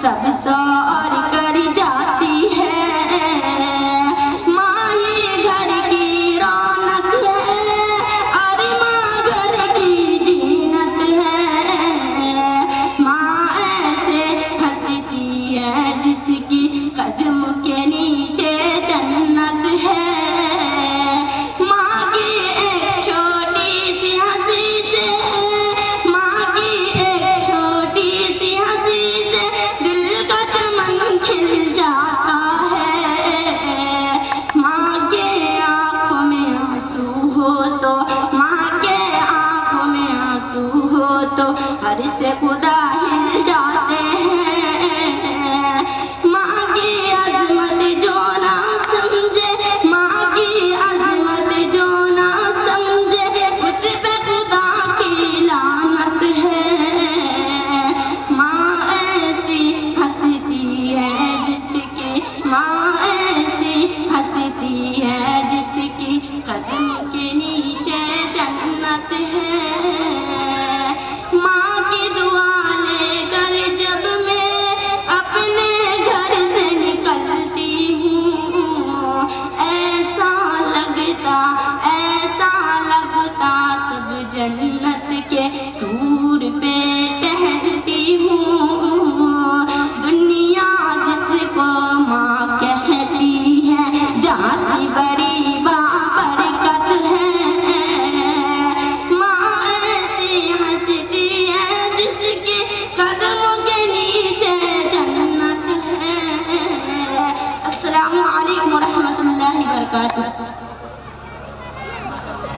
سب سور کر جاتی ہے، ماں ہی گھر کی رونق ہے اور ماں گھر کی زینت ہے، ماں ایسے ہنستی ہے جس کی قدم کے نیچے جنت ہے، ماں کی ایک چھوٹی سی ہنسی سے، ماں کی ایک چھوٹی سی ہنسی سے دل کا چمن کھل جاتا ہے، ماں کے آنکھوں میں آنسو ہو تو، ماں کے آنکھوں میں آنسو ہو تو ہر سے خدا ہل جاتے ہیں، ماں کی عظمت جو نہ سمجھے، ماں کی عظمت جو نہ سمجھے اس پہ خدا کی لعنت ہے، ماں ایسی ہنستی ہے جس کی، ماں ایسی ہنستی ہے جس کی قدم کے نیچے جنت ہے، ماں کی دعا لے کر جب میں اپنے گھر سے نکلتی ہوں، ایسا لگتا سب جنت کے طور پہ